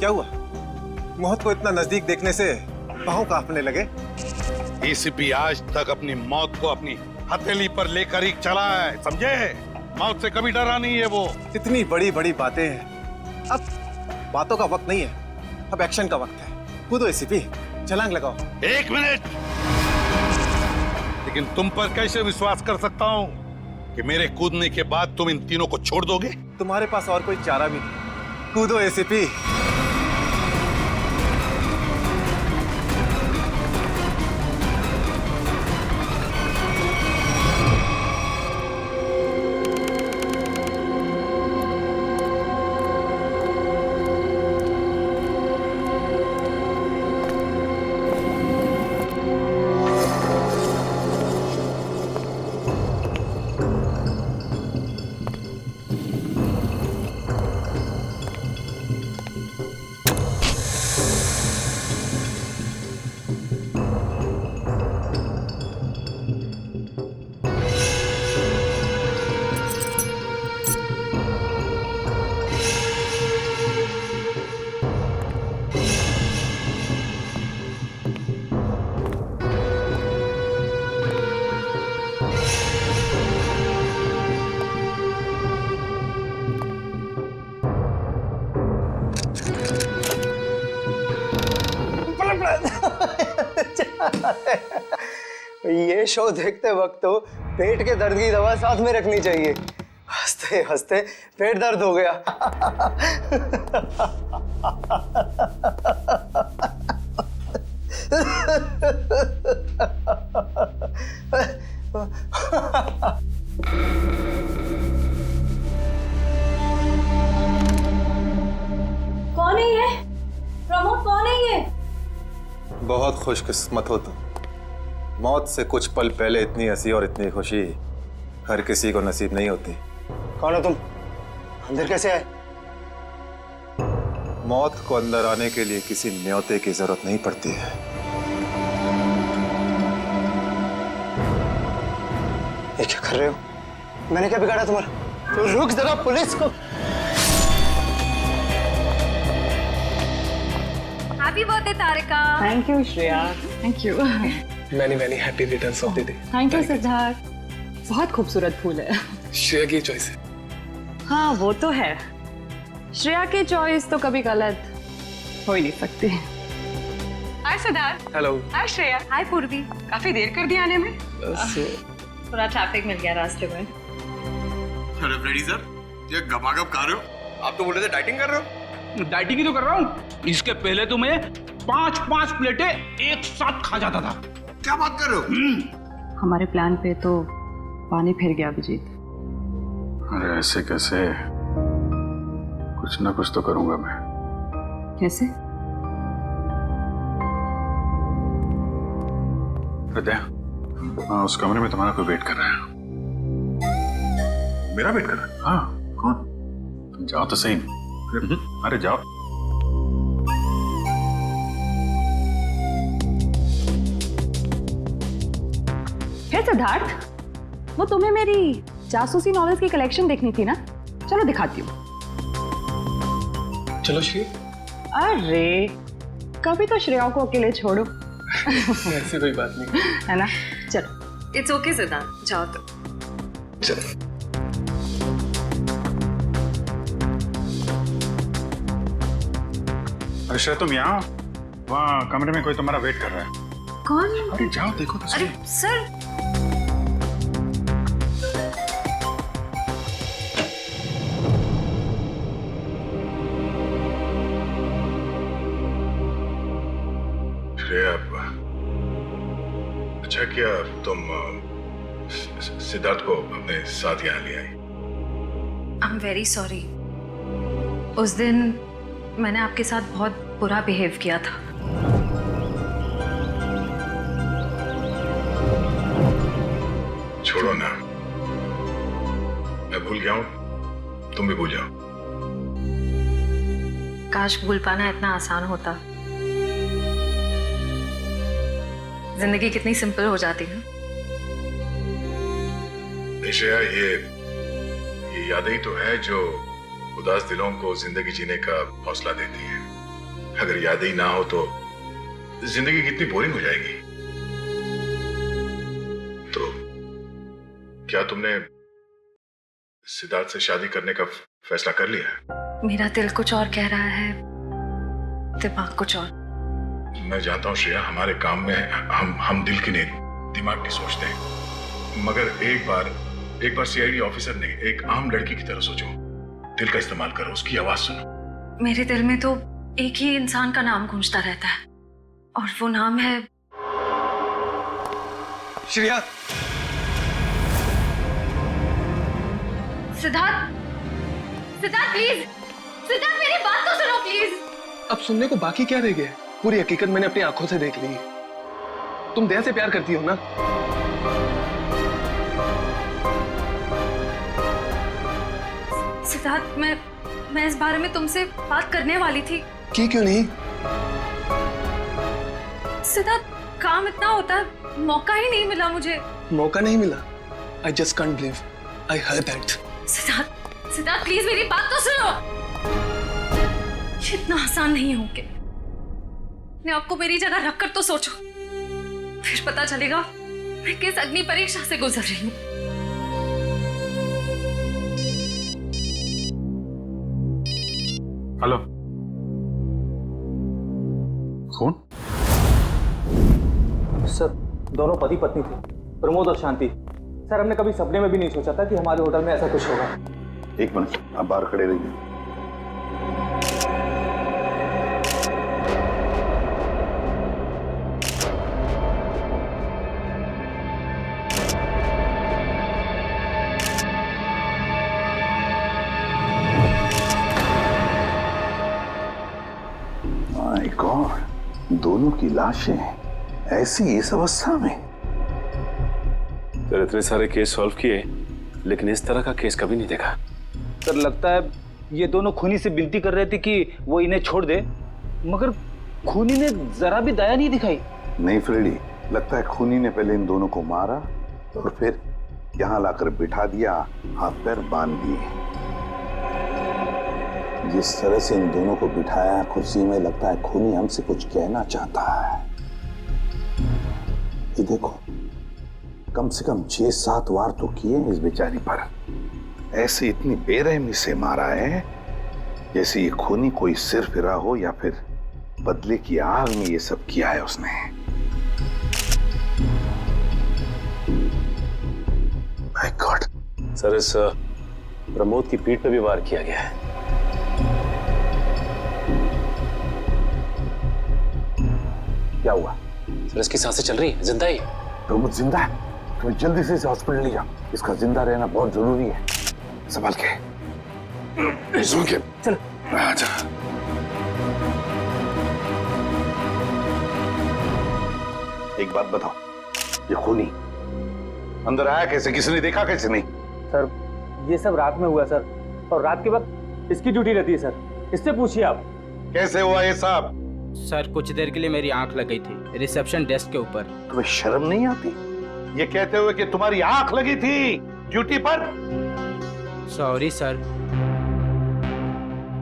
क्या हुआ? मौत को इतना नजदीक देखने से पांव कांपने लगे। एसीपी आज तक अपनी मौत को अपनी हथेली पर लेकर ही चला है, समझे? मौत से कभी डरा नहीं है वो। इतनी बड़ी बड़ी बातें हैं, अब बातों का वक्त नहीं है, अब एक्शन का वक्त है। कूदो एसीपी, छलांग लगाओ। 1 मिनट, लेकिन तुम पर कैसे विश्वास कर सकता हूं कि मेरे कूदने के बाद तुम इन तीनों को छोड़ दोगे? तुम्हारे पास और कोई चारा भी नहीं। कूदो एसीपी। ये शो देखते वक्त तो पेट के दर्द की दवा साथ में रखनी चाहिए। हंसते हंसते पेट दर्द हो गया। कौन है ये? प्रमोद कौन है ये? बहुत खुशकिस्मत हो तुम। मौत से कुछ पल पहले इतनी हंसी और इतनी खुशी हर किसी को नसीब नहीं होती। कौन हो तुम? अंदर कैसे आए? मौत को अंदर आने के लिए किसी न्योते की जरूरत नहीं पड़ती है। ये क्या कर रहे हो? मैंने क्या बिगाड़ा तुम्हारा? तो रुक जरा, पुलिस को। Happy birthday Tarika. Thank you Shreya. Thank you. Many happy returns of the day. Thank you Siddharth. बहुत खूबसूरत फूल है। श्रेया की चॉइस है। हाँ वो तो है, श्रेया की चॉइस तो कभी गलत हो ही नहीं सकती। हाय सिद्धार्थ। हेलो। हाय श्रेया। हाय पूर्वी। काफी देर कर दी आने में। थोड़ा ट्रैफिक मिल गया रास्ते में। अरे फ्रेडी सर, ये गपागप खा रहे हो? आप तो बोल रहे थे डाइटिंग कर रहे हो। डाइटिंग ही तो कर रहा हूँ। इसके पहले तो मैं 5-5 प्लेटें एक साथ खा जाता था। क्या बात कर रहे हो? हमारे प्लान पे तो पानी फिर गया अभिजीत। अरे ऐसे कैसे? कुछ ना कुछ तो करूंगा मैं। कैसे? हृदय, हाँ, उस कमरे में तुम्हारा कोई वेट कर रहा है। मेरा वेट कर रहा है? हाँ। कौन? तुम जाओ तो सही। अरे जाओ। है सिद्धार्थ, वो तुम्हें मेरी जासूसी नॉवेल्स की कलेक्शन देखनी थी ना? चलो दिखाती हूँ। चलो श्रेया। अरे कभी तो श्रेया को अकेले छोड़ो। ऐसी कोई बात नहीं है ना? चलो। इट्स ओके सिद्धार्थ, जाओ तो। चलो। अरे श्रेया, तुम यहाँ? वहाँ कमरे में कोई तुम्हारा वेट कर रहा है। कौन? अरे जाओ देखो तो सही। अरे सर, श्रेया, अच्छा किया तुम सिद्धार्थ को अपने साथ यहाँ ले आई। I am very sorry. उस दिन मैंने आपके साथ बहुत बुरा बिहेव किया था। छोड़ो ना, मैं भूल गया हूँ, तुम भी भूल जाओ। काश भूल पाना इतना आसान होता। जिंदगी कितनी सिंपल हो जाती है। श्रेया, ये यादें ही तो है जो उदास दिलों को जिंदगी जीने का हौसला देती है। अगर यादें ही ना हो तो जिंदगी कितनी बोरिंग हो जाएगी। तो क्या तुमने सिद्धार्थ से शादी करने का फैसला कर लिया? मेरा दिल कुछ और कह रहा है, दिमाग कुछ और। मैं जानता हूँ श्रेया, हमारे काम में हम दिल की नहीं दिमाग की सोचते हैं, मगर एक बार सीआईडी ऑफिसर ने एक आम लड़की की तरह सोचो, दिल का इस्तेमाल करो, उसकी आवाज सुनो। मेरे दिल में तो एक ही इंसान का नाम गूंजता रहता है और वो नाम है श्रेया। सिद्धार्थ। सिद्धार्थ प्लीज, सिद्धार्थ मेरी बात तो सुनो प्लीज। अब सुनने को बाकी क्या रह गया? पूरी हकीकत मैंने अपनी आंखों से देख ली। तुम दया से प्यार करती हो ना? सिद्धार्थ, मैं इस बारे में तुमसे बात करने वाली थी। की क्यों नहीं? सिद्धार्थ, काम इतना होता है, मौका ही नहीं मिला मुझे। मौका नहीं मिला? I just can't believe I heard that. Siddharth please मेरी बात तो सुनो। ये इतना आसान नहीं हो के अपने आपको मेरी जगह रखकर तो सोचो, फिर पता चलेगा मैं किस अग्नि परीक्षा से गुजर रही हूँ। हेलो, कौन? सर, दोनों पति पत्नी थे, प्रमोद और शांति। सर, हमने कभी सपने में भी नहीं सोचा था कि हमारे होटल में ऐसा कुछ होगा। एक मिनट, आप बाहर खड़े रहिए। माय गॉड, दोनों की लाशें ऐसी इस अवस्था में। सर, इतने सारे केस सॉल्व किए लेकिन इस तरह का केस कभी नहीं देखा। सर, लगता है ये दोनों खूनी से विनती कर रहे थे कि वो इन्हें छोड़ दे, मगर खूनी ने जरा भी दया नहीं दिखाई। नहीं फ्रेडी, लगता है खूनी ने पहले इन दोनों को मारा और फिर यहाँ लाकर बिठा दिया, हाथ पैर बांध दिए। जिस तरह से इन दोनों को बिठाया कुर्सी में, लगता है खूनी हमसे कुछ कहना चाहता है। ये देखो, कम से कम 6-7 वार तो किए इस बेचारी पर। ऐसे इतनी बेरहमी से मारा है जैसे ये खूनी कोई सिर फिरा हो या फिर बदले की आग में ये सब किया है उसने। My God. सर, इस प्रमोद की पीठ पे भी वार किया गया है। क्या हुआ? सर, इसकी सांसें चल रही है, जिंदा ही। प्रमोद जिंदा है? तुम्हें जल्दी से इसे हॉस्पिटल ले जाओ, इसका जिंदा रहना बहुत जरूरी है। संभाल के, चलो। आजा। एक बात बताओ, ये खूनी अंदर आया कैसे? किसी ने देखा कैसे? नहीं सर, ये सब रात में हुआ सर, और रात के वक्त इसकी ड्यूटी रहती है सर, इससे पूछिए आप। कैसे हुआ ये सब? सर, कुछ देर के लिए मेरी आंख लग गई थी रिसेप्शन डेस्क के ऊपर। तुम्हें शर्म नहीं आती ये कहते हुए कि तुम्हारी आंख लगी थी ड्यूटी पर? Sorry sir.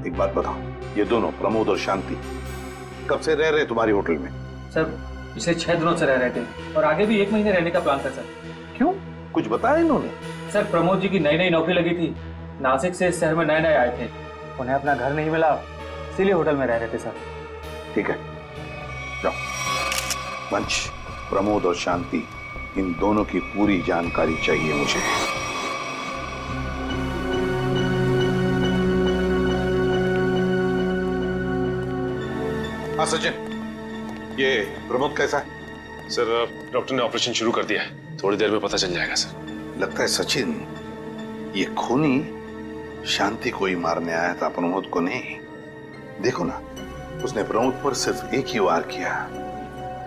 एक बात बताओ, ये दोनों प्रमोद और शांति कब से रह रहे तुम्हारी होटल में? सर, पिछले 6 दिनों से रह रहे थे और आगे भी 1 महीने रहने का प्लान था सर। क्यों, कुछ बताया इन्होंने? सर, प्रमोद जी की नई नौकरी लगी थी, नासिक से इस शहर में नए आए थे, उन्हें अपना घर नहीं मिला, इसीलिए होटल में रह रहे थे सर। ठीक है, जाओ। पंच, प्रमोद और शांति, इन दोनों की पूरी जानकारी चाहिए मुझे। हाँ सचिन, ये प्रमोद कैसा है? सर, डॉक्टर ने ऑपरेशन शुरू कर दिया है, थोड़ी देर में पता चल जाएगा सर। लगता है सचिन, ये खूनी शांति को ही मारने आया था, प्रमोद को नहीं। देखो ना, उसने प्रमोद पर सिर्फ एक ही वार किया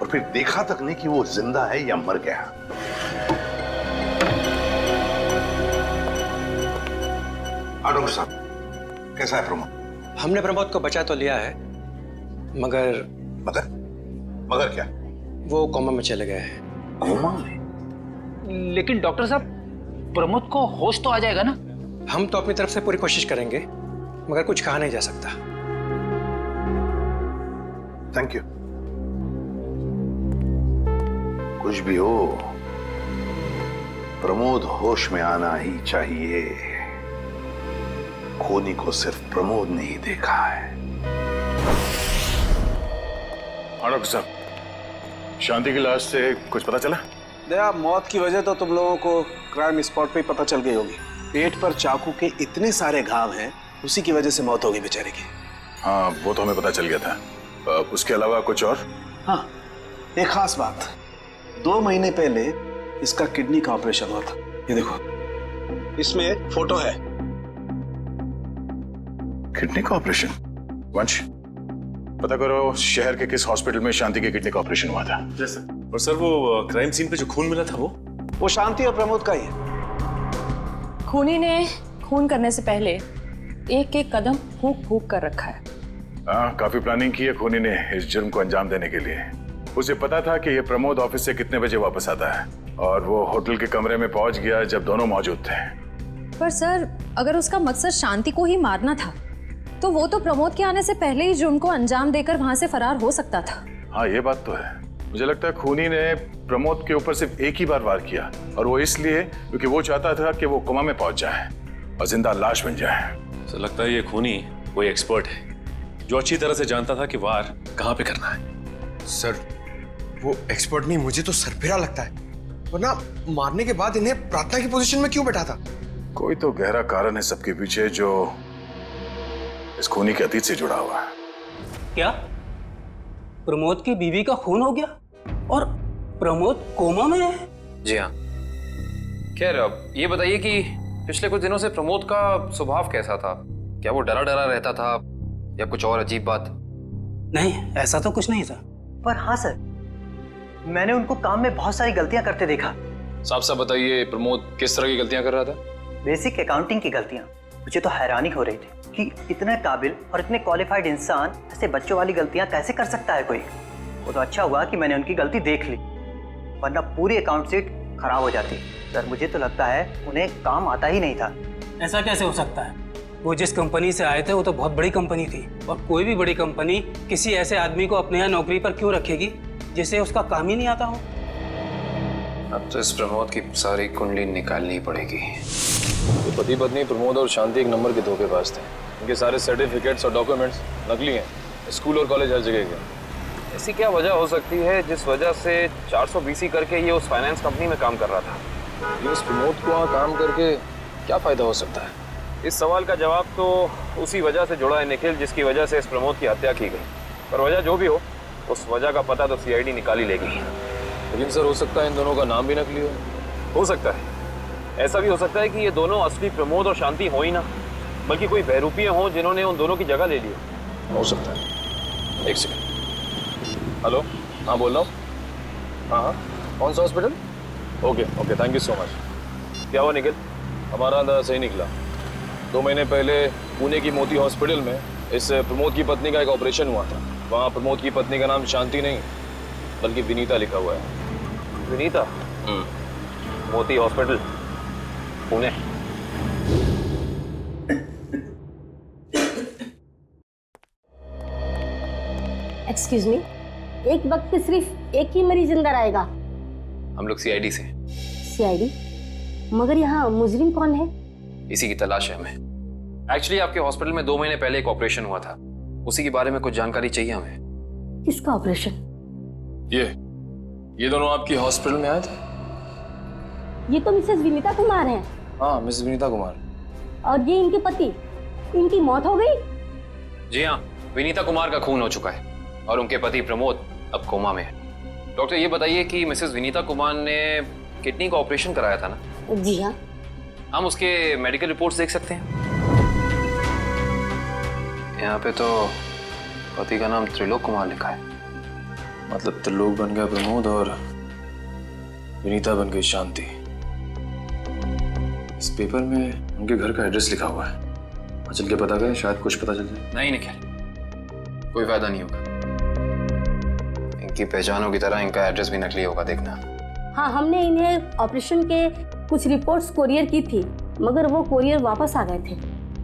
और फिर देखा तक नहीं कि वो जिंदा है या मर गया। डॉक्टर साहब, कैसा है प्रमोद? हमने प्रमोद को बचा तो लिया है, मगर मगर क्या? वो कोमा में चले गए हैं। कोमा में? लेकिन डॉक्टर साहब, प्रमोद को होश तो आ जाएगा ना? हम तो अपनी तरफ से पूरी कोशिश करेंगे, मगर कुछ कहा नहीं जा सकता। Thank you. कुछ भी हो, प्रमोद होश में आना ही चाहिए। खूनी को सिर्फ प्रमोद ने ही देखा है। डॉक्टर साहब, शांति की लाश से कुछ पता चला? दया, मौत की वजह तो तुम लोगों को क्राइम स्पॉट पे ही पता चल गई होगी। पेट पर चाकू के इतने सारे घाव हैं, उसी की वजह से मौत हो गई बेचारे की। हाँ, वो तो हमें पता चल गया था। उसके अलावा कुछ और? हाँ, एक खास बात। 2 महीने पहले इसका किडनी का ऑपरेशन हुआ था। ये देखो, इसमें एक फोटो है। किडनी का ऑपरेशन? वंश, पता करो शहर के किस हॉस्पिटल में शांति के किडनी का ऑपरेशन हुआ था। जैसे? और सर, वो क्राइम सीन पे जो खून मिला था वो शांति और प्रमोद का ही है। खूनी ने खून करने से पहले एक एक कदम फूंक फूंक कर रखा है। हाँ, काफी प्लानिंग की है खूनी ने इस जुर्म को अंजाम देने के लिए। उसे पता था कि ये प्रमोद ऑफिस से कितने बजे वापस आता है, और वो होटल के कमरे में पहुंच गया जब दोनों मौजूद थे। पर सर, अगर उसका मकसद शांति को ही मारना था तो वो तो प्रमोद के आने से पहले ही जुर्म को अंजाम देकर वहां से फरार हो सकता था। हाँ, ये बात तो है। मुझे लगता है खूनी ने प्रमोद के ऊपर सिर्फ एक ही बार वार किया, और वो इसलिए क्योंकि वो चाहता था कि वो कोमा में पहुंच जाए और जिंदा लाश बन जाए। सर, लगता है ये खूनी कोई एक्सपर्ट है जो अच्छी तरह से जानता था कि वार कहाँ पे करना है। सर, वो एक्सपर्ट नहीं, मुझे तो सरफिरा लगता है। वरना मारने के बाद इन्हें प्रार्थना की पोजीशन में क्यों बैठा था? कोई तो गहरा कारण है सबके पीछे जो इस खूनी के अतीत से जुड़ा हुआ है। क्या प्रमोद की बीवी का खून हो गया और प्रमोद कोमा में है? जी हाँ। खैर, अब ये बताइए कि पिछले कुछ दिनों से प्रमोद का स्वभाव कैसा था? क्या वो डरा डरा रहता था या कुछ और अजीब बात? नहीं, ऐसा तो कुछ नहीं था। पर हाँ सर, मैंने उनको काम में बहुत सारी गलतियां करते देखा। साफ साफ बताइए, प्रमोद किस तरह की गलतियां कर रहा था? बेसिक अकाउंटिंग की गलतियां। मुझे तो हैरानी हो रही थी कि इतने काबिल और इतने क्वालिफाइड इंसान ऐसे बच्चों वाली गलतियां कैसे कर सकता है कोई। वो तो अच्छा हुआ कि मैंने उनकी गलती देख ली, वरना पूरी अकाउंट शीट खराब हो जाती। सर, मुझे तो लगता है उन्हें काम आता ही नहीं था। ऐसा कैसे हो सकता है? वो जिस कंपनी से आए थे वो तो बहुत बड़ी कंपनी थी, और कोई भी बड़ी कंपनी किसी ऐसे आदमी को अपने यहाँ नौकरी पर क्यों रखेगी जिसे उसका काम ही नहीं आता हो? अब तो इस प्रमोद की सारी कुंडली निकालनी पड़ेगी। तो पति पत्नी प्रमोद और शांति एक नंबर के धोखेबाज थे। इनके सारे सर्टिफिकेट्स और डॉक्यूमेंट्स नकली हैं। स्कूल और कॉलेज हर जगह के। ऐसी क्या वजह हो सकती है जिस वजह से 420 करके ये उस फाइनेंस कंपनी में काम कर रहा था? ये उस प्रमोद को वहाँ काम करके क्या फायदा हो सकता है? इस सवाल का जवाब तो उसी वजह से जुड़ा है निखिल, जिसकी वजह से इस प्रमोद की हत्या की गई। पर वजह जो भी हो, उस वजह का पता तो सीआईडी निकाल ही लेगी। लेकिन सर, हो सकता है इन दोनों का नाम भी नकली हो सकता है। ऐसा भी हो सकता है कि ये दोनों असली प्रमोद और शांति हो ही ना, बल्कि कोई बहरूपिये हों जिन्होंने उन दोनों की जगह ले ली हो सकता है। एक सेकंड। हेलो, हाँ बोल रहा हूँ। हाँ, कौन सा hospital? Okay, thank you so much. क्या हुआ निखिल? हमारा अंदाजा सही निकला। 2 महीने पहले पुणे की मोती हॉस्पिटल में इस प्रमोद की पत्नी का एक ऑपरेशन हुआ था। वहाँ प्रमोद की पत्नी का नाम शांति नहीं बल्कि विनीता लिखा हुआ है। विनीता? मोती हॉस्पिटल, पुणे। एक्सक्यूज मी, एक वक्त पे सिर्फ एक ही मरीज अंदर आएगा? हम लोग सीआईडी से। सीआईडी? मगर यहाँ मुजरिम कौन है? इसी की तलाश है हमें। एक्चुअली आपके हॉस्पिटल में 2 महीने पहले एक ऑपरेशन हुआ था, उसी के बारे में कुछ जानकारी चाहिए हमें। किसका ऑपरेशन? ये दोनों आपकी हॉस्पिटल में आए थे? ये तो मिसेस विनीता कुमार हैं। हाँ, मिसेस विनीता कुमार। और ये इनके पति, इनकी मौत हो गई? जी हाँ, विनीता कुमार का खून हो चुका है और उनके पति प्रमोद अब कोमा में है। डॉक्टर, ये बताइए कि मिसेस विनीता कुमार ने किडनी का ऑपरेशन कराया था ना? जी हाँ। हम उसके मेडिकल रिपोर्ट्स देख सकते हैं? यहाँ पे तो पति का नाम त्रिलोक कुमार लिखा है। मतलब त्रिलोक बन गया प्रमोद और विनीता बन गई शांति। इस पेपर में उनके घर का एड्रेस लिखा हुआ है। चल के पता करें, शायद कुछ पता चल जाए। नहीं निखिल, कोई फायदा नहीं होगा। इनकी पहचानों की तरह इनका एड्रेस भी नकली होगा, देखना। हाँ, हमने इन्हें ऑपरेशन के कुछ रिपोर्ट्स कोरियर की थी, मगर वो कोरियर वापस आ गए थे।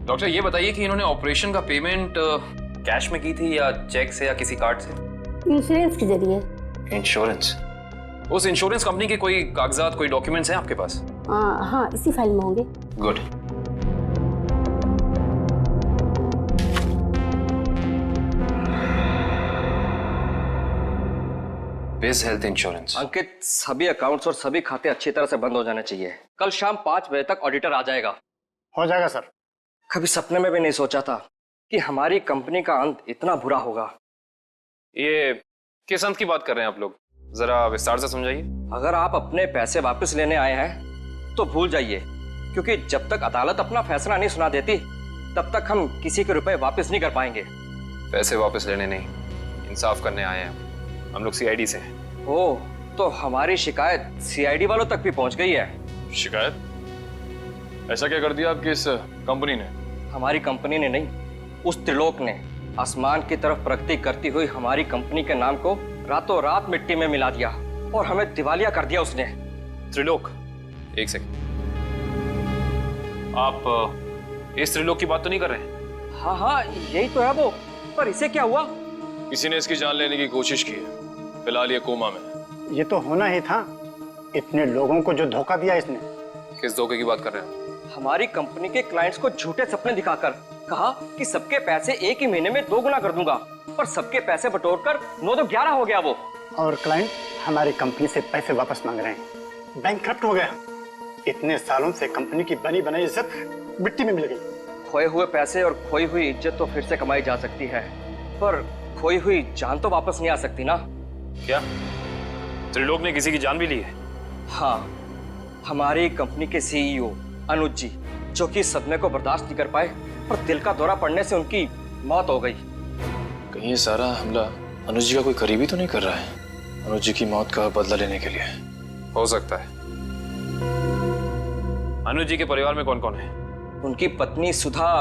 डॉक्टर, ये बताइए कि इन्होंने ऑपरेशन का पेमेंट कैश में की थी या चेक से या किसी कार्ड से? इंश्योरेंस के जरिए। इंश्योरेंस? उस इंश्योरेंस कंपनी के कोई कागजात, कोई डॉक्यूमेंट्स हैं आपके पास? हाँ, इसी फाइल में होंगे। गुड। बिज हेल्थ इंश्योरेंस। अंकित, सभी अकाउंट्स और सभी खाते अच्छी तरह से बंद हो जाने चाहिए। कल शाम 5 बजे तक ऑडिटर आ जाएगा। हो जाएगा सर। कभी सपने में भी नहीं सोचा था कि हमारी कंपनी का अंत इतना बुरा होगा। ये किस अंत की बात कर रहे हैं आप लोग? जरा विस्तार से समझाइए। अगर आप अपने पैसे वापस लेने आए हैं तो भूल जाइए, क्योंकि जब तक अदालत अपना फैसला नहीं सुना देती तब तक हम किसी के रुपए वापस नहीं कर पाएंगे। पैसे वापस लेने नहीं, इंसाफ करने आए हैं हम लोग सीआईडी से। ओह, तो हमारी शिकायत सीआईडी वालों तक भी पहुंच गई है। शिकायत? ऐसा क्या कर दिया आपकी इस कंपनी ने? हमारी कंपनी ने नहीं, उस त्रिलोक ने आसमान की तरफ प्रगति करती हुई हमारी कंपनी के नाम को रातों रात मिट्टी में मिला दिया और हमें दिवालिया कर दिया उसने। त्रिलोक? एक सेकंड, आप इस त्रिलोक की बात तो नहीं कर रहे? हाँ हाँ, यही तो है वो। पर इसे क्या हुआ? किसी ने इसकी जान लेने की कोशिश की है। फिलहाल ये कोमा में। ये तो होना ही था, इतने लोगों को जो धोखा दिया इसने। किस धोखे की बात कर रहे हैं? हमारी कंपनी के क्लाइंट्स को झूठे सपने दिखाकर कहा कि सबके पैसे एक ही महीने में 2 गुना कर दूंगा, पर सबके पैसे बटोरकर 9 तो 11 हो गया वो। और क्लाइंट हमारी कंपनी से पैसे वापस मांग रहे हैं। बैंकक्रप्ट हो गया। इतने सालों से कंपनी की बनी बनाई इज्जत मिट्टी में मिल गई। खोए हुए पैसे और खोई हुई इज्जत तो फिर से कमाई जा सकती है, पर खोई हुई जान तो वापस नहीं आ सकती ना। क्या त्रिलोक ने किसी की जान भी ली है? हाँ, हमारी कंपनी के सीईओ अनुज जी, जो कि सदमे को बर्दाश्त नहीं कर पाए और दिल का दौरा पड़ने से उनकी मौत हो गई। कहीं ये सारा हमला अनुज जी का कोई करीबी तो नहीं कर रहा है? अनुज जी की मौत का बदला लेने के लिए? हो सकता है। अनुज जी के परिवार में कौन कौन है? उनकी पत्नी सुधा,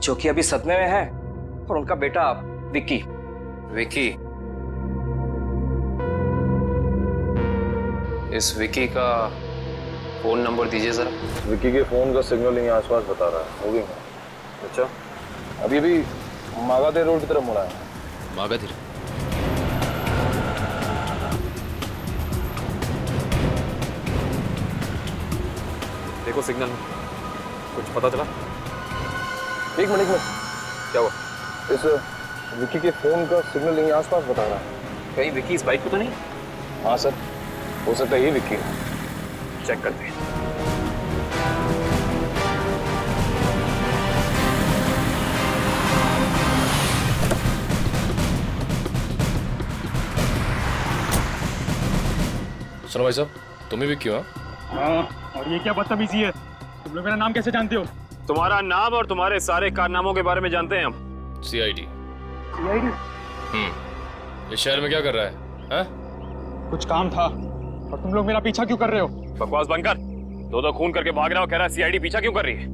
जो कि अभी सदमे में है, और उनका बेटा विक्की। विक्की? इस विक्की का फोन नंबर दीजिए जरा। विक्की के फोन का सिग्नल यहीं आसपास बता रहा है। होगी मैं। अच्छा, अभी अभी मागाधे रोड की तरफ मुड़ा है। मागाधे? देखो सिग्नल में कुछ पता चला? एक मिनट। क्या हुआ? इस विक्की के फोन का सिग्नल यहीं आसपास बता रहा है। कहीं विक्की इस बाइक पे तो नहीं? हाँ सर, हो सकता है ये विक्की। चेक करते हैं। सुनो भाई साहब, तुम ही विक्की हो? हाँ, और ये क्या बदतमीजी है? तुम लोग मेरा नाम कैसे जानते हो? तुम्हारा नाम और तुम्हारे सारे कारनामों के बारे में जानते हैं हम। सीआईडी। सीआईडी? इस शहर में क्या कर रहा है? हाँ? कुछ काम था, और तुम लोग मेरा पीछा क्यों कर रहे हो? बकवास बंद कर। दो खून करके भाग रहा हो, कह रहा है सीआईडी पीछा क्यों कर रही है?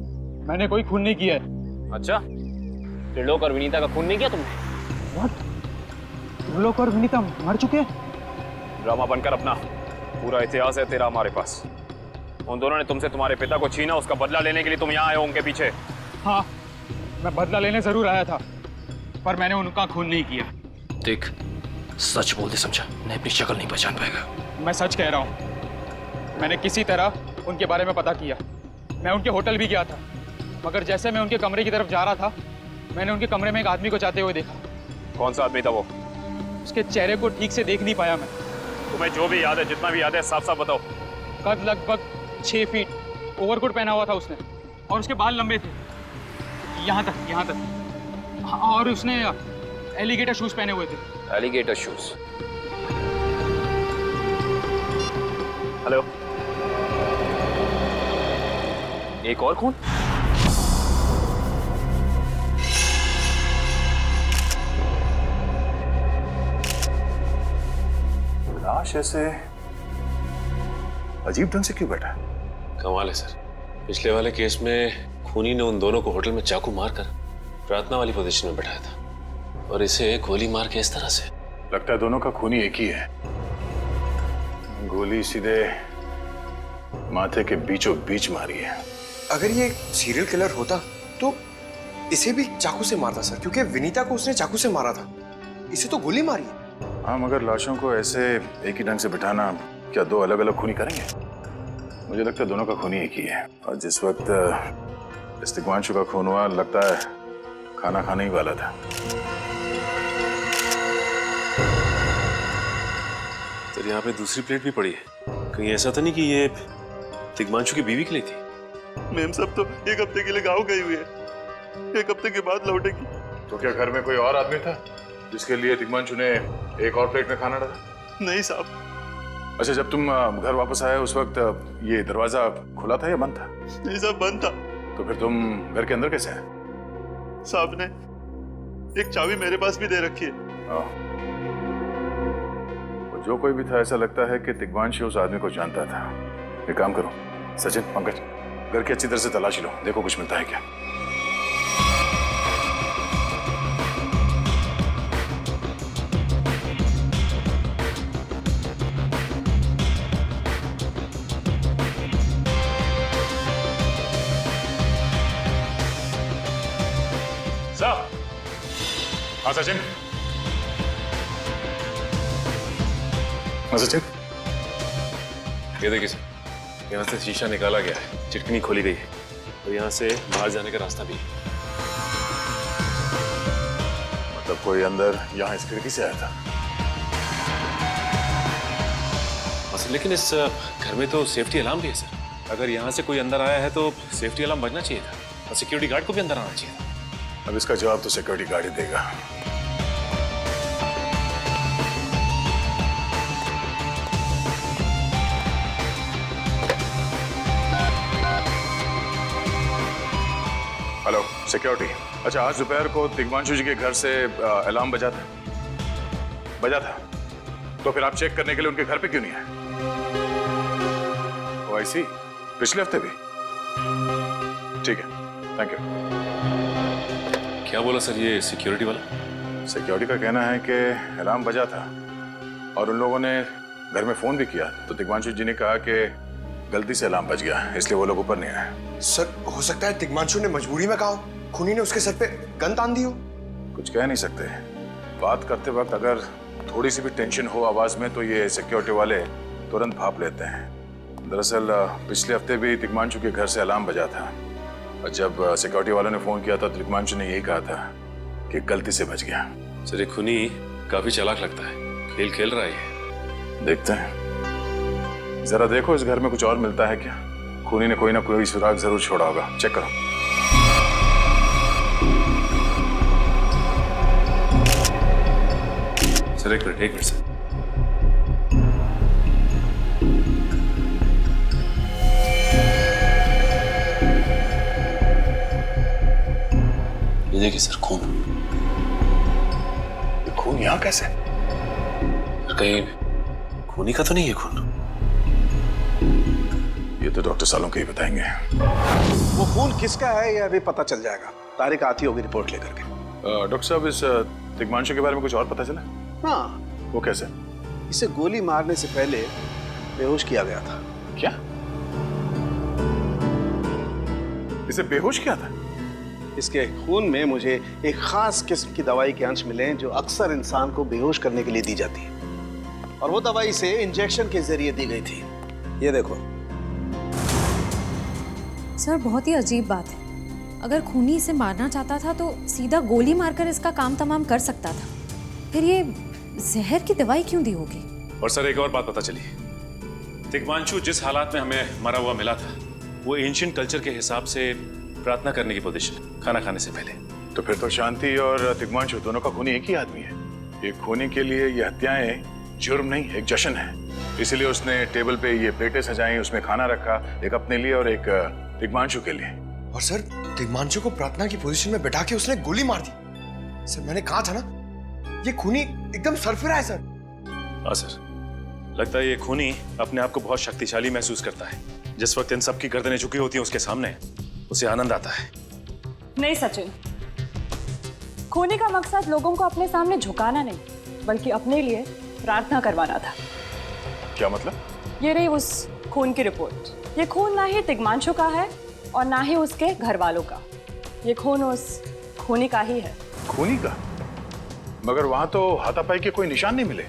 मैंने कोई खून नहीं किया है। अच्छा, त्रिलोक और विनीता का खून नहीं किया तुमने? What? त्रिलोक और विनीता मर चुके हैं? ड्रामा बनकर अपना पूरा इतिहास है तेरा हमारे पास। उन दोनों ने तुमसे तुम्हारे पिता को छीना, उसका बदला लेने के लिए तुम यहाँ आए हो उनके पीछे। हाँ, मैं बदला लेने जरूर आया था, पर मैंने उनका खून नहीं किया। देख, सच बोल दे समझा, नहीं अपनी शक्ल नहीं पहचान पाएगा। मैं सच कह रहा हूँ। मैंने किसी तरह उनके बारे में पता किया। मैं उनके होटल भी गया था, मगर जैसे मैं उनके कमरे की तरफ जा रहा था, मैंने उनके कमरे में एक आदमी को जाते हुए देखा। कौन सा आदमी था वो? उसके चेहरे को ठीक से देख नहीं पाया मैं। तुम्हें जो भी याद है, जितना भी याद है, साफ साफ बताओ। कद लगभग 6 फीट, ओवरकोट पहना हुआ था उसने, और उसके बाल लंबे थे यहाँ तक। और उसने एलिगेटर शूज पहने हुए थे। Alligator shoes? हेलो, एक और खून? लाश ऐसे अजीब ढंग से क्यों बैठा है? कमाल है सर, पिछले वाले केस में खूनी ने उन दोनों को होटल में चाकू मारकर प्रार्थना वाली पोजीशन में बैठाया था, और इसे गोली मार के इस तरह से। लगता है दोनों का खूनी एक ही है। गोली सीधे माथे के बीचों बीच मारी है। अगर ये सीरियल किलर होता तो इसे भी चाकू से मारता सर, क्योंकि विनीता को उसने चाकू से मारा था। इसे तो गोली मारी है। हाँ, मगर लाशों को ऐसे एक ही ढंग से बिठाना क्या दो अलग अलग खूनी करेंगे? मुझे लगता है दोनों का खूनी एक ही है। और जिस वक्त इस तिग्मांशु का खून हुआ, लगता है खाना खाने ही वाला था। सर, यहाँ पे दूसरी प्लेट भी पड़ी है। कहीं ऐसा तो नहीं कि ये तिग्मांशु की बीवी के लिए थी? मैम सब तो 1 हफ्ते के लिए गाँव गई हुई है, 1 हफ्ते के बाद लौटेगी। तो क्या घर में कोई और आदमी था जिसके लिए तिग्मांशु ने एक और प्लेट में खाना डाला? नहीं साहब। अच्छा, जब तुम घर वापस आए उस वक्त ये दरवाजा खुला था या बंद था? नहीं साहब, बंद था। तो फिर तुम घर के अंदर कैसे आए? साहब ने एक चाबी मेरे पास भी दे रखी है। तो जो कोई भी था, ऐसा लगता है कि तिग्मांशु उस आदमी को जानता था। एक काम करो सचिन, पंकज, घर की अच्छी तरह से तलाशी लो, देखो कुछ मिलता है क्या। हाँ सचिन, हाँ सचिन, ये देखिए सर, यहाँ से शीशा निकाला गया है, चिटकनी खोली गई है और यहाँ से बाहर जाने का रास्ता भी है। मतलब कोई अंदर यहाँ इस खिड़की से आया था? सर, लेकिन इस घर में तो सेफ्टी अलार्म भी है सर। अगर यहाँ से कोई अंदर आया है तो सेफ्टी अलार्म बजना चाहिए था और सिक्योरिटी गार्ड को भी अंदर आना चाहिए था। अब इसका जवाब तो सिक्योरिटी गार्ड ही देगा। Hello security. अच्छा, आज दोपहर को तिग्मांशु जी के घर से अलार्म बजा था, तो फिर आप चेक करने के लिए उनके घर पे क्यों नहीं आए? ओ आई सी, पिछले हफ्ते भी? ठीक है, थैंक यू। क्या बोला सर ये सिक्योरिटी वाला? सिक्योरिटी का कहना है कि अलार्म बजा था और उन लोगों ने घर में फोन भी किया, तो तिग्मांशु जी ने कहा कि गलती से अलार्म बज गया, इसलिए वो लोग ऊपर नहीं आए। सर, हो सकता है तिग्मांशु ने मजबूरी में कहा, खूनी ने उसके सर पे गन तान दी हो। कुछ कह नहीं सकते। बात करते वक्त अगर थोड़ी सी भी टेंशन हो आवाज में तो ये सिक्योरिटी वाले तुरंत भाप लेते हैं। दरअसल पिछले हफ्ते भी तिग्मांशु के घर से अलार्म बजा था और जब सिक्योरिटी वालों ने फोन किया था, तिग्मांशु ने यही कहा था कि गलती से बच गया। सर, ये खूनी काफी चालाक लगता है, खेल खेल रहा है। देखते हैं, जरा देखो इस घर में कुछ और मिलता है क्या। खूनी ने कोई ना कोई सुराग जरूर छोड़ा होगा, चेक करो। सर एक मिनट सर। ये देखिए सर, खून। ये खून यहाँ कैसे? कहीं खूनी का तो नहीं है खून? ये तो डॉक्टर सालों के ही बताएंगे। वो खून किसका है ये अभी पता चल जाएगा। तारिक आती होगी रिपोर्ट लेकर के। डॉक्टर साहब, इस तिग्मांशु के बारे में कुछ और पता चला? हाँ। वो कैसे? इसे गोली मारने से पहले बेहोश किया गया था। क्या? इसे बेहोश किया था? इसके खून में मुझे एक खास किस्म की दवाई के अंश मिले हैं जो अक्सर इंसान को बेहोश करने के लिए दी जाती है, और वो दवाई इसे इंजेक्शन के जरिए दी गई थी। ये देखो। सर, बहुत ही अजीब बात है। अगर खूनी इसे मारना चाहता था तो सीधा गोली मारकर इसका काम तमाम कर सकता था। फिर ये जहर की दवाई क्यों दी होगी? और सर एक और बात पता चली, तिग्मांशु जिस हालात में हमें मरा हुआ मिला था वो एंशिएंट कल्चर के हिसाब से प्रार्थना करने की पोजीशन, खाना खाने से पहले। तो फिर तो शांति और तिग्मांशु दोनों का खूनी एक ही आदमी है। ये खूनी के लिए ये हत्याएं जुर्म नहीं, एक जश्न है। इसीलिए उसने टेबल पे ये प्लेटें सजाई, उसमें खाना रखा, एक अपने लिए और एक तिग्मांशु के लिए। और सर, तिग्मांशु को प्रार्थना की पोजीशन में बैठा के उसने गोली मार दी। सर, मैंने कहा था ना, ये खूनी एकदम सरफिरा है सर। हाँ सर, लगता है ये खूनी अपने आप को बहुत शक्तिशाली महसूस करता है। जिस वक्त इन सबकी गर्दनें झुकी होती हैं उसके सामने, उसे आनंद आता है। नहीं सचिन, खूनी का मकसद लोगों को अपने सामने झुकाना नहीं, बल्कि अपने लिए प्रार्थना करवाना था। क्या मतलब? ये रही उस खून की रिपोर्ट। ये खून ना ही तिग्मांशु का है और ना ही उसके घर वालों का। ये खून उस खूनी का ही है। खूनी का? मगर वहां तो हाथापाई के कोई निशान नहीं मिले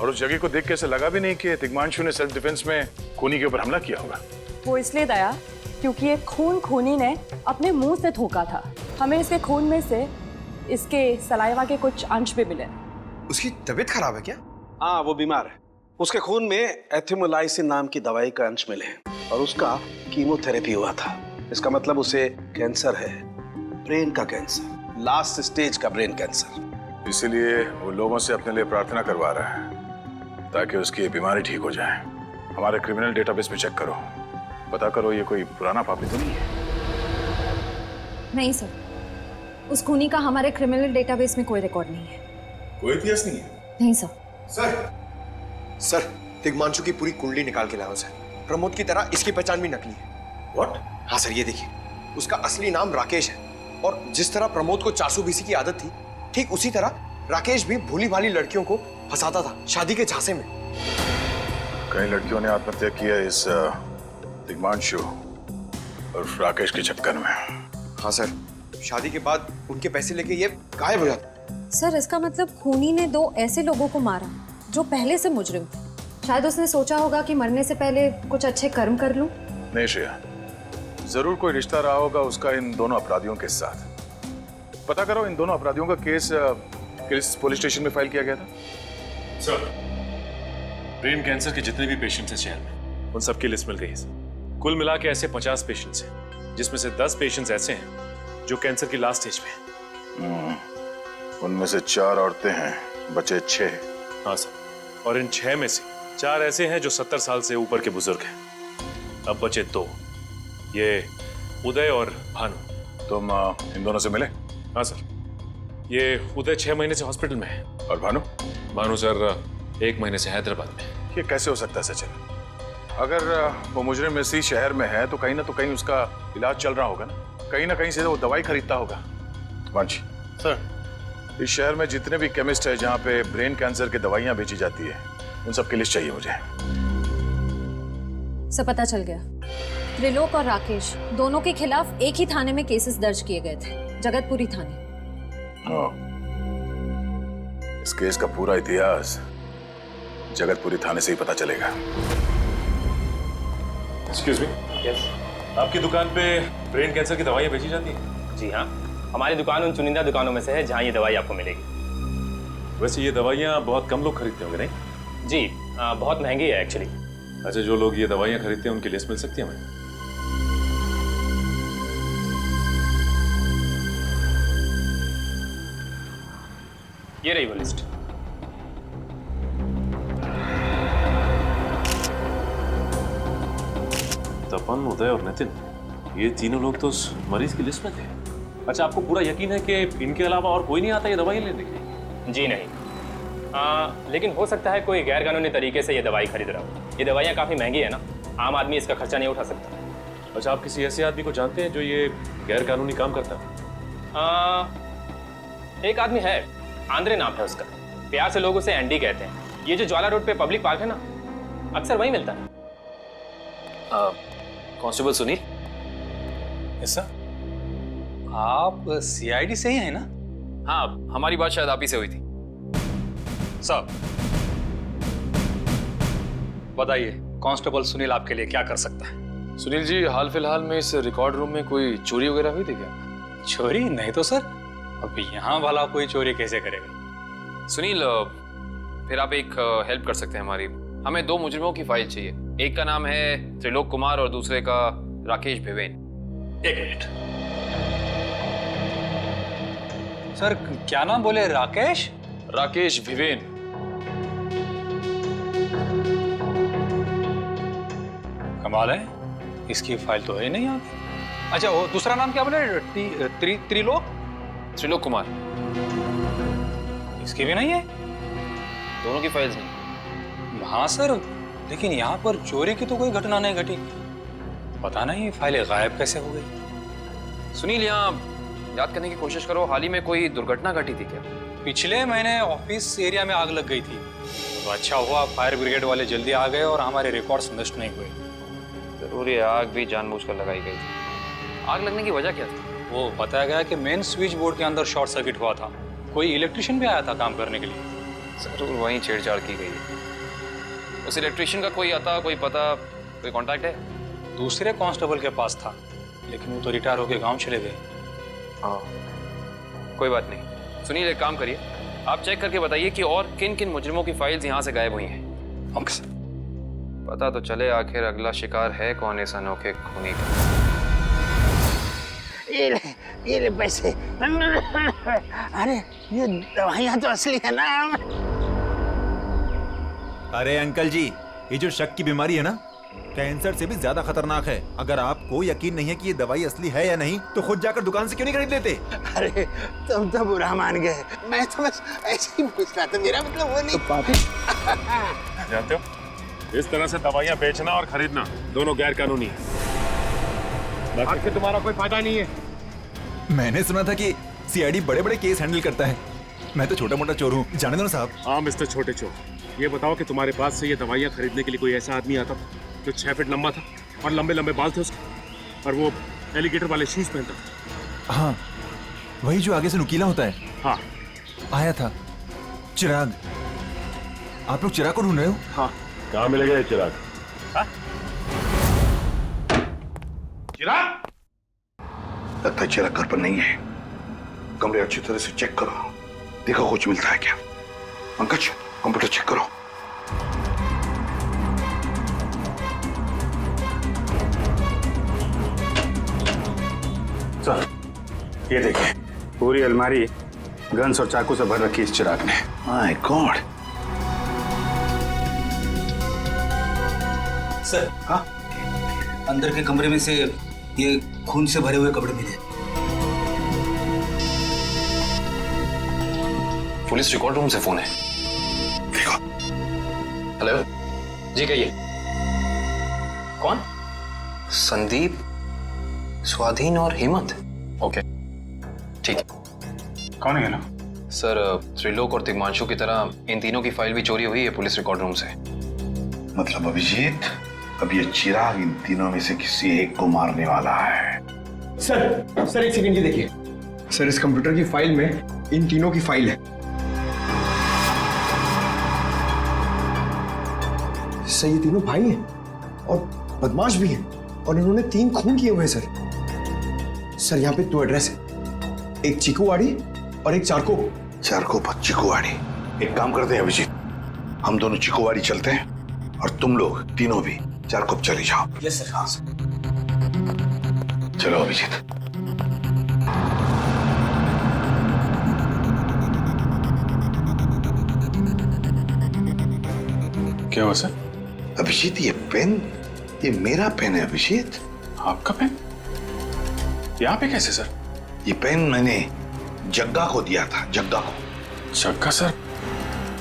और उस जगह को देख के ऐसे लगा भी नहीं कि तिग्मांशु ने सेल्फ डिफेंस में खूनी के ऊपर हमला किया होगा। वो इसलिए दया क्योंकि ये खून खूनी ने अपने मुंह से थूका था। हमें इसके खून में से इसके सलाइवा के कुछ अंश भी मिले। उसकी तबीयत खराब है क्या? हाँ, वो बीमार है। उसके खून में एथिमोलाइसिन नाम की दवाई का अंश मिले हैं और उसका कीमोथेरेपी हुआ था। इसका मतलब उसे कैंसर है, ब्रेन का कैंसर, लास्ट स्टेज का ब्रेन कैंसर। इसीलिए वो लोगों से अपने लिए प्रार्थना करवा रहा है ताकि उसकी बीमारी ठीक हो जाए। हमारे क्रिमिनल डेटाबेस में चेक करो, पता करो ये कोई पुराना पापी तो नहीं है। नहीं सर, उस खूनी का हमारे क्रिमिनल डेटाबेस में कोई रिकॉर्ड नहीं है। कोई इतिहास नहीं है? नहीं सर। सर, तिग्मांशु की पूरी कुंडली निकाल के लाओ सर। प्रमोद की तरह इसकी पहचान भी नकली है। What? हाँ सर, ये देखिए, उसका असली नाम राकेश है और जिस तरह प्रमोद को चासू बीसी की आदत थी, ठीक उसी तरह राकेश भी भूली भाली लड़कियों को फंसाता था शादी के झांसे में। कई लड़कियों ने आत्महत्या की है इस तिग्मांशु और राकेश के चक्कर में। हाँ सर, शादी के बाद उनके पैसे लेके ये गायब हो जाता। सर, इसका मतलब खूनी ने 2 ऐसे लोगों को मारा जो पहले से मुजरिम थे। शायद उसने सोचा होगा कि मरने से पहले कुछ अच्छे कर्म कर लूं। नहीं श्रेया, जरूर कोई रिश्ता रहा होगा उसका इन दोनों अपराधियों के साथ। पता करो इन दोनों अपराधियों का केस किस पुलिस स्टेशन में फाइल किया गया था? सर, ब्रेन कैंसर के जितने भी पेशेंट्स हैं शहर में, उन सबकी लिस्ट मिल गई है सर। कुल मिला के ऐसे 50 पेशेंट्स हैं, जिसमें से 10 पेशेंट्स ऐसे हैं जो कैंसर की लास्ट स्टेज पे हैं। उनमें से 4 औरतें हैं, बचे 6। हाँ सर, और इन 6 में से 4 ऐसे हैं जो 70 साल से ऊपर के बुजुर्ग हैं। अब बचे 2, ये उदय और भानु। तुम इन दोनों से मिले? हाँ सर, ये उदय 6 महीने से हॉस्पिटल में है। और भानु? भानु सर 1 महीने से हैदराबाद में। ये कैसे हो सकता है सचिन? अगर वो मुजरिम इसी शहर में है तो कहीं ना उसका इलाज चल रहा होगा ना कहीं से वो दवाई खरीदता होगा। वांची सर, इस शहर में जितने भी केमिस्ट है जहाँ पे ब्रेन कैंसर की दवाइयाँ बेची जाती है, उन सब की लिस्ट चाहिए मुझे। सब पता चल गया। त्रिलोक और राकेश दोनों के खिलाफ एक ही थाने में केसेस दर्ज किए गए थे, जगतपुरी थाने। इस केस का पूरा इतिहास जगतपुरी थाने से ही पता चलेगा। एक्सक्यूज मी, यस, आपकी दुकान पे ब्रेन कैंसर की दवाइयाँ बेची जाती हैं? जी हाँ, हमारी दुकान उन चुनिंदा दुकानों में से है जहाँ ये दवाई आपको मिलेगी। वैसे ये दवाइयाँ बहुत कम लोग खरीदते होंगे नहीं? जी, बहुत महंगी है एक्चुअली। अच्छा, जो लोग ये दवाइयाँ खरीदते हैं उनकी लिस्ट मिल सकती है हमें? ये रही वो लिस्ट। तपन, उदय और नितिन, ये तीनों लोग तो उस मरीज की लिस्ट में थे। अच्छा, आपको पूरा यकीन है कि इनके अलावा और कोई नहीं आता ये दवाई लेने के लिए? जी नहीं, लेकिन हो सकता है कोई गैर कानूनी तरीके से ये दवाई खरीद रहा हो। ये दवाइयाँ काफ़ी महंगी है ना, आम आदमी इसका खर्चा नहीं उठा सकता। अच्छा, आप किसी ऐसे आदमी को जानते हैं जो ये गैर कानूनी काम करता है? एक आदमी है, आंद्रे नाम है उसका। प्यार से लोग उसे एंडी कहते हैं। ये जो ज्वाला रोड पे पब्लिक पार्क है ना, अक्सर वहीं मिलता है। कांस्टेबल सुनील? Yes sir. आप सीआईडी से ही हैं ना? हाँ, हमारी बात शायद आप ही से हुई थी। साहब बताइए, कांस्टेबल सुनील आपके लिए क्या कर सकता है? सुनील जी, हाल फिलहाल में इस रिकॉर्ड रूम में कोई चोरी वगैरह हुई थी क्या? चोरी नहीं तो सर, अब यहाँ वाला कोई चोरी कैसे करेगा? सुनील, फिर आप एक हेल्प कर सकते हैं हमारी। हमें 2 मुजरिमों की फाइल चाहिए। एक का नाम है त्रिलोक कुमार और दूसरे का राकेश भिवेन। एक मिनट सर, क्या नाम बोले? राकेश? राकेश भिवेन। कमाल है, इसकी फाइल तो है नहीं यहाँ। अच्छा, वो दूसरा नाम क्या बोले? त्रिलोक? त्रिलोक कुमार। इसकी भी नहीं है? दोनों की फाइल्स नहीं। हाँ सर, लेकिन यहाँ पर चोरी की तो कोई घटना नहीं घटी। पता नहीं फाइलें गायब कैसे हो गई। सुनील, यहाँ याद करने की कोशिश करो, हाल ही में कोई दुर्घटना घटी थी क्या? पिछले महीने ऑफिस एरिया में आग लग गई थी, तो अच्छा हुआ फायर ब्रिगेड वाले जल्दी आ गए और हमारे रिकॉर्ड्स नष्ट नहीं हुए। जरूर ये आग भी जानबूझकर लगाई गई थी। आग लगने की वजह क्या थी? वो बताया गया कि मेन स्विच बोर्ड के अंदर शॉर्ट सर्किट हुआ था कोई इलेक्ट्रिशियन भी आया था काम करने के लिए। जरूर वहीं छेड़छाड़ की गई है। उस इलेक्ट्रिशियन का कोई आता, कोई पता, कोई कांटेक्ट है? दूसरे कांस्टेबल के पास था, लेकिन वो तो रिटायर होके गांव चले गए। हाँ, कोई बात नहीं। सुनिए, एक काम करिए, आप चेक करके बताइए कि और किन किन मुजरिमों की फाइल्स यहाँ से गायब हुई हैं। पता तो चले आखिर अगला शिकार है कौन इस अनोखे खूनी का। ये ले पैसे। अरे ये दवाइयाँ तो असली है ना। अरे अंकल जी, ये जो शक की बीमारी है ना, कैंसर से भी ज्यादा खतरनाक है। अगर आपको यकीन नहीं है कि ये दवाई असली है या नहीं, तो खुद जाकर दुकान से क्यों नहीं खरीद लेते? अरे तुम तो बुरा मान गए, मैं तो बस ऐसे ही पूछ रहा था, मेरा मतलब वो नहीं। जानते हो, इस तरह से दवाइयाँ बेचना और खरीदना दोनों गैर कानूनी है। बाकी तुम्हारा कोई फायदा नहीं है। मैंने सुना था कि सीआईडी बड़े-बड़े केस हैंडल करता है। मैं तो छोटा-मोटा चोर हूँ, जाने दो ना साहब। हाँ मिस्टर छोटे चोर, ये बताओ कि तुम्हारे पास से ये दवाइयाँ खरीदने के लिए कोई ऐसा आदमी आता था जो 6 फीट लंबा था और लंबे लंबे बाल थे उसके, और वो एलिगेटर वाले शूज पहनता था? हाँ, वही जो आगे से नुकीला होता है। हाँ, आया था चिराग। आप लोग चिराग को ढूंढ रहे हो? हाँ। कहाँ मिलेगा ये चिराग? चिराग? लगता है चिराग घर पर नहीं है। कमरे अच्छी तरह से चेक करो, देखो कुछ मिलता है क्या। पंकज, कंप्यूटर चेक करो। सर, ये देखिए, पूरी अलमारी गन्स और चाकू से भर रखी इस चिराग ने। My God. सर, हाँ, अंदर के कमरे में से ये खून से भरे हुए कपड़े मिले। पुलिस रिकॉर्ड रूम से फोन है। हेलो जी, कहिए। कौन? संदीप, स्वाधीन और हेमंत। ओके, ठीक है। कौन है ना? सर, त्रिलोक और तिग्मांशु की तरह इन तीनों की फाइल भी चोरी हुई है पुलिस रिकॉर्ड रूम से। मतलब अभिजीत, अब ये चिराग इन तीनों में से किसी एक को मारने वाला है। सर एक सेकंड, ये देखिए सर, इस कंप्यूटर की फाइल में इन तीनों की फाइल है। सर, ये तीनों भाई हैं और बदमाश भी हैं, और इन्होंने 3 खून किए हुए हैं सर। यहाँ पे 2 एड्रेस है, एक चीकूवाड़ी और एक चारकोप। चारकोप और चीकूवाड़ी। एक काम करते हैं अभिजीत, हम दोनों चीकूवाड़ी चलते हैं और तुम लोग तीनों भी चारकोप चले जाओ। Yes sir. हाँ चलो अभिजीत। क्या हुआ सर? अभिजीत, ये पेन, ये मेरा पेन है अभिजीत। आपका पेन? यहाँ पे कैसे सर? ये पेन मैंने जग्गा को दिया था, जग्गा को। जग्गा सर,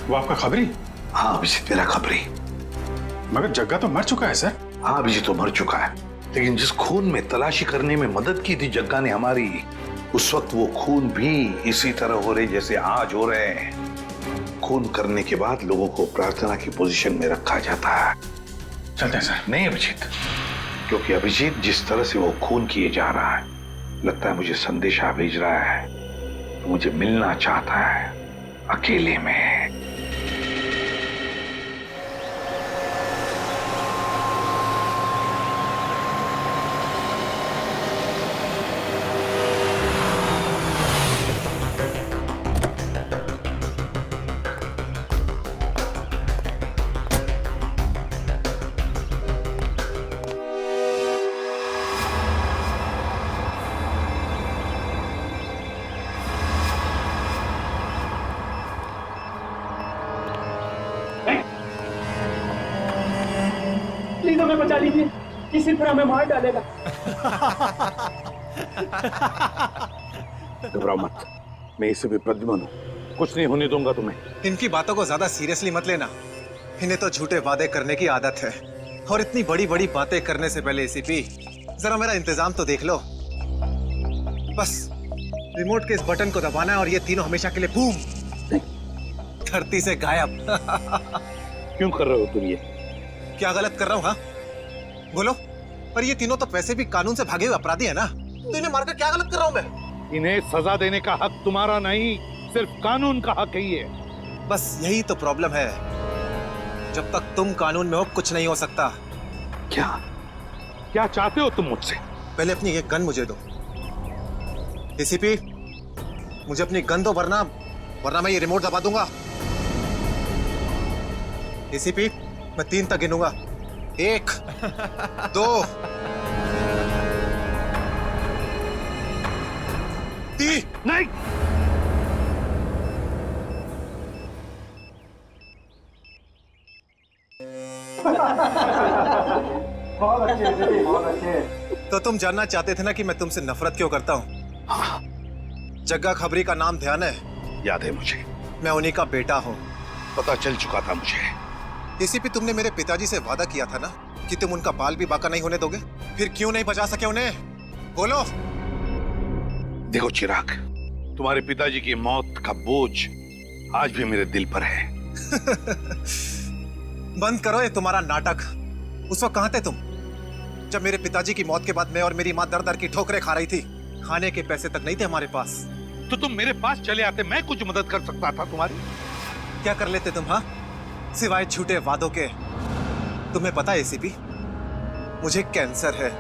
वो आपका खबरी? हाँ अभिजीत, मेरा खबरी। मगर जग्गा तो मर चुका है सर। हाँ अभिजीत, तो मर चुका है, लेकिन जिस खून में तलाशी करने में मदद की थी जग्गा ने हमारी, उस वक्त वो खून भी इसी तरह हो रहे जैसे आज हो रहे हैं। खून करने के बाद लोगों को प्रार्थना की पोजीशन में रखा जाता है। चलते हैं सर। नहीं अभिजीत, क्योंकि अभिजीत जिस तरह से वो खून किए जा रहा है, लगता है मुझे संदेशा भेज रहा है, मुझे मिलना चाहता है अकेले में। प्लीज हमें बचा लीजिए, किसी तरह हमें मार डालेगा। घबराओ मत, मैं इसे भी प्रद्युम्न हूं, कुछ नहीं होने दूंगा तुम्हें। इनकी बातों को ज्यादा सीरियसली मत लेना, इन्हें तो झूठे वादे करने की आदत है, और इतनी बड़ी बड़ी बातें करने से पहले एसीपी जरा मेरा इंतजाम तो देख लो। बस रिमोट के इस बटन को दबाना है और ये तीनों हमेशा के लिए बूम, धरती से गायब। क्यों कर रहे हो तुम ये? क्या गलत कर रहा हूँ? हाँ बोलो। पर ये तीनों तो वैसे भी कानून से भागे हुए अपराधी है ना, तो इन्हें मारकर क्या गलत कर रहा हूँ मैं? इन्हें सजा देने का हक तुम्हारा नहीं, सिर्फ कानून का हक ही है। बस यही तो प्रॉब्लम है, जब तक तुम कानून में हो कुछ नहीं हो सकता। क्या क्या चाहते हो तुम मुझसे? पहले अपनी एक गन मुझे दो। एसीपी, मुझे अपनी गन दो, वरना मैं ये रिमोट दबा दूंगा। एसीपी, मैं 3 तक गिनूंगा। 1 2 3। नहीं, बहुत अच्छे। तो तुम जानना चाहते थे ना कि मैं तुमसे नफरत क्यों करता हूँ? जग्गा खबरी का नाम ध्यान है? याद है मुझे। मैं उन्हीं का बेटा हूँ। पता चल चुका था मुझे। एसीपी, तुमने मेरे पिताजी से वादा किया था ना कि तुम उनका बाल भी बाका नहीं होने दोगे। फिर क्यों नहीं बचा सके उन्हें? बोलो। देखो चिराग, तुम्हारे पिताजी की मौत का बोझ आज भी मेरे दिल पर है। बंद करो ये तुम्हारा नाटक। उस वक्त कहाँ थे तुम जब मेरे पिताजी की मौत के बाद मैं और मेरी माँ दर दर की ठोकरें खा रही थी? खाने के पैसे तक नहीं थे हमारे पास। तो तुम मेरे पास चले आते, मैं कुछ मदद कर सकता था तुम्हारी। क्या कर लेते तुम? हाँ, सिवाय झूठे वादों के। तुम्हें पता है एसीपी, मुझे कैंसर है,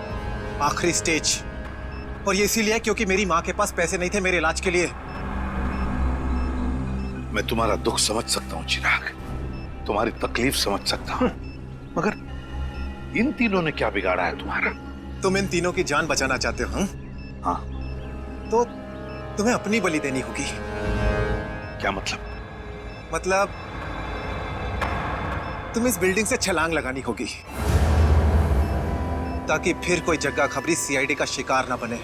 आखिरी स्टेज। और ये इसीलिए क्योंकि मेरी माँ के पास पैसे नहीं थे मेरे इलाज के लिए। मैं तुम्हारा दुख समझ सकता हूँ चिराग, तुम्हारी तकलीफ समझ सकता हूँ, मगर इन तीनों ने क्या बिगाड़ा है तुम्हारा? तुम इन तीनों की जान बचाना चाहते हो? हाँ। तो तुम्हें अपनी बलि देनी होगी। क्या मतलब? मतलब तुम इस बिल्डिंग से छलांग लगानी होगी, ताकि फिर कोई जग्गा खबरी सीआईडी का शिकार ना बने।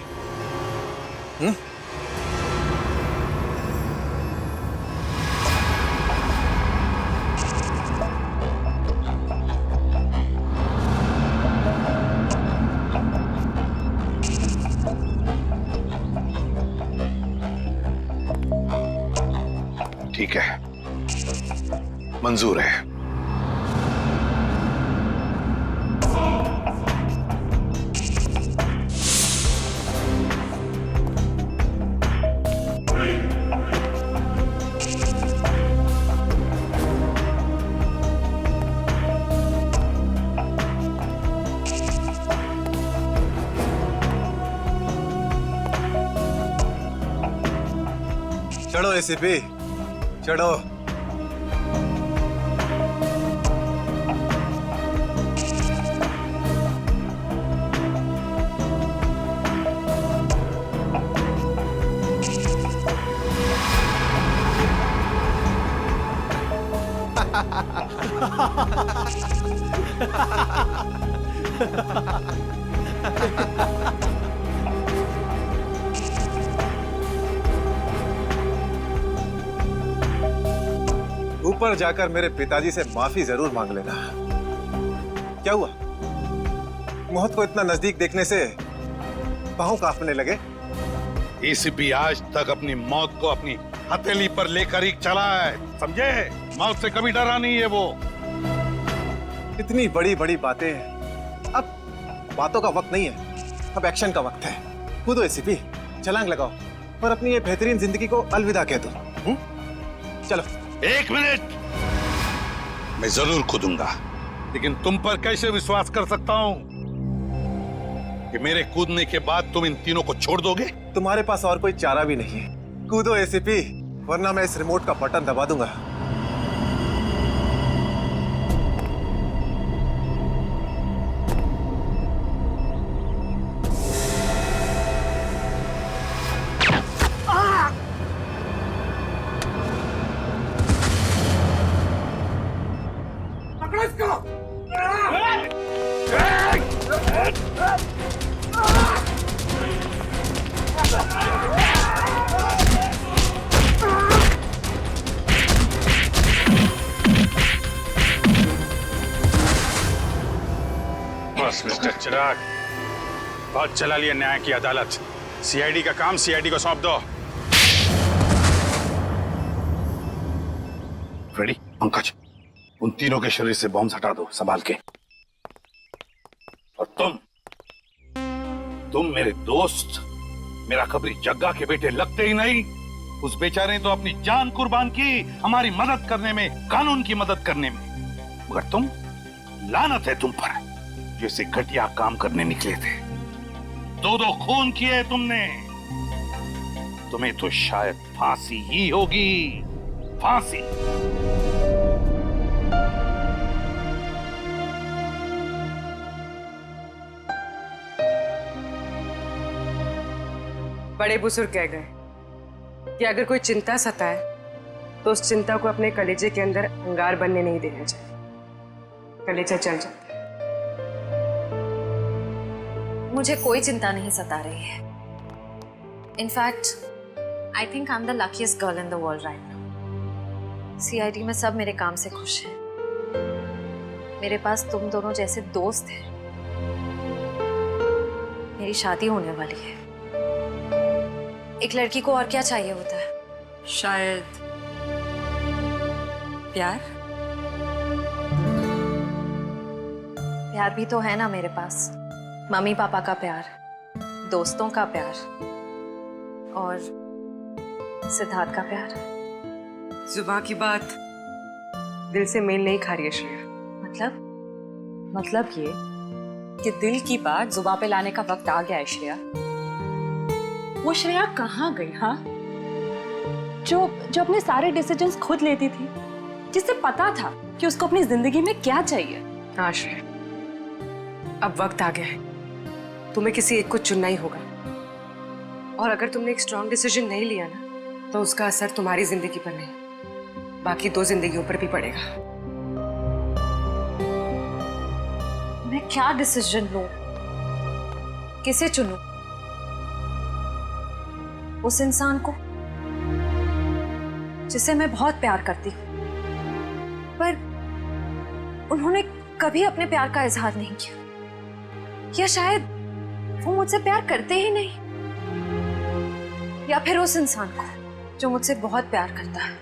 ठीक है, मंजूर है। चढ़ो एसीपी, चढ़ो। ऊपर जाकर मेरे पिताजी से माफी जरूर मांग लेना। क्या हुआ? मौत को इतना नजदीक देखने से पांव कांपने लगे? एसीपी आज तक अपनी मौत को अपनी हथेली पर लेकर ही चला है, समझे? मौत से कभी डरा नहीं है वो। इतनी बड़ी बड़ी बातें, अब बातों का वक्त नहीं है, अब एक्शन का वक्त है। कूदो एसीपी, छलांग लगाओ और अपनी ये बेहतरीन जिंदगी को अलविदा कह दो। चलो। 1 मिनट, मैं जरूर कूदूंगा, लेकिन तुम पर कैसे विश्वास कर सकता हूं कि मेरे कूदने के बाद तुम इन तीनों को छोड़ दोगे? तुम्हारे पास और कोई चारा भी नहीं है। कूदो एसीपी, वरना मैं इस रिमोट का बटन दबा दूंगा। बस मिस्टर चिराग, बहुत चला लिया न्याय की अदालत। सीआईडी का काम सीआईडी को सौंप दो। फ्रेडी, पंकज, उन तीनों के शरीर से बॉम्ब हटा दो, संभाल के। और तुम मेरे दोस्त, मेरा खबरी जग्गा के बेटे लगते ही नहीं, उस बेचारे ने तो अपनी जान कुर्बान की हमारी मदद करने में, कानून की मदद करने में। मगर तुम, लानत है तुम पर, जैसे घटिया काम करने निकले थे। 2 खून किए तुमने। तुम्हें तो शायद फांसी ही होगी, फांसी। बड़े बुजुर्ग कह गए कि अगर कोई चिंता सताए तो उस चिंता को अपने कलेजे के अंदर अंगार बनने नहीं देना चाहिए। कलेजा चल जाता है। मुझे कोई चिंता नहीं सता रही है। In fact I think I am the luckiest girl in the world right now. CID में सब मेरे काम से खुश हैं। मेरे पास तुम दोनों जैसे दोस्त हैं। मेरी शादी होने वाली है। एक लड़की को और क्या चाहिए होता है? शायद प्यार। प्यार भी तो है ना मेरे पास। मम्मी पापा का प्यार, दोस्तों का प्यार और सिद्धार्थ का प्यार। जुबान की बात दिल से मेल नहीं खा रही है श्रेया। मतलब ये कि दिल की बात जुबान पे लाने का वक्त आ गया है श्रेया। वो श्रेया कहाँ गई? हाँ, जो अपने सारे डिसीजंस खुद लेती थी, जिसे पता था कि उसको अपनी जिंदगी में क्या चाहिए। हाँ श्रेया, अब वक्त आ गया है। तुम्हें किसी एक को चुनना ही होगा। और अगर तुमने एक स्ट्रॉन्ग डिसीजन नहीं लिया ना, तो उसका असर तुम्हारी जिंदगी पर नहीं, बाकी 2 जिंदगियों पर भी पड़ेगा। मैं क्या डिसीजन लूं? किसे चुनूं? उस इंसान को जिसे मैं बहुत प्यार करती हूं, पर उन्होंने कभी अपने प्यार का इजहार नहीं किया, या शायद वो मुझसे प्यार करते ही नहीं, या फिर उस इंसान को जो मुझसे बहुत प्यार करता है,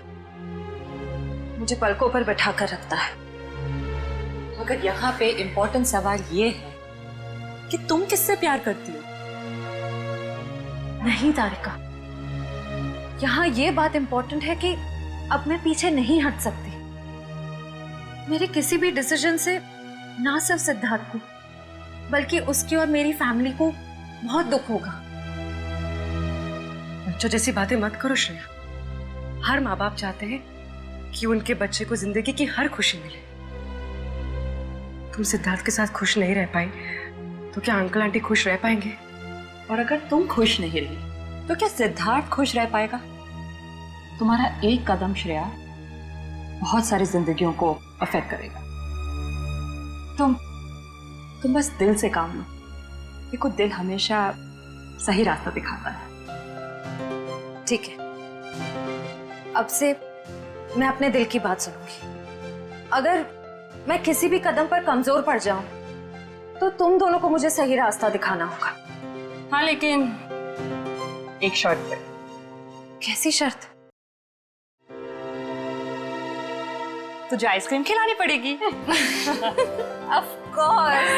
मुझे पलकों पर बैठा कर रखता है। मगर यहाँ पे इम्पोर्टेंट सवाल ये है कि तुम किससे प्यार करती हो? नहीं तारिका, यहाँ ये बात इम्पोर्टेंट है कि अब मैं पीछे नहीं हट सकती। मेरे किसी भी डिसीजन से ना सिर्फ सिद्धार्थ को, बल्कि उसकी और मेरी फैमिली को बहुत दुख होगा। बच्चों जैसी बातें मत करो श्रेया। हर माँ बाप चाहते हैं कि उनके बच्चे को जिंदगी की हर खुशी मिले। तुम सिद्धार्थ के साथ खुश नहीं रह पाई तो क्या अंकल आंटी खुश रह पाएंगे? और अगर तुम खुश नहीं रही तो क्या सिद्धार्थ खुश रह पाएगा? तुम्हारा एक कदम श्रेया बहुत सारी जिंदगियों को अफेक्ट करेगा। तुम बस दिल से काम लो। देखो, दिल हमेशा सही रास्ता दिखाता है। ठीक है, अब से मैं अपने दिल की बात सुनूंगी। अगर मैं किसी भी कदम पर कमजोर पड़ जाऊं तो तुम दोनों को मुझे सही रास्ता दिखाना होगा। हाँ, लेकिन एक शर्त पे। कैसी शर्त? तुझे आइसक्रीम खिलानी पड़ेगी। Of course.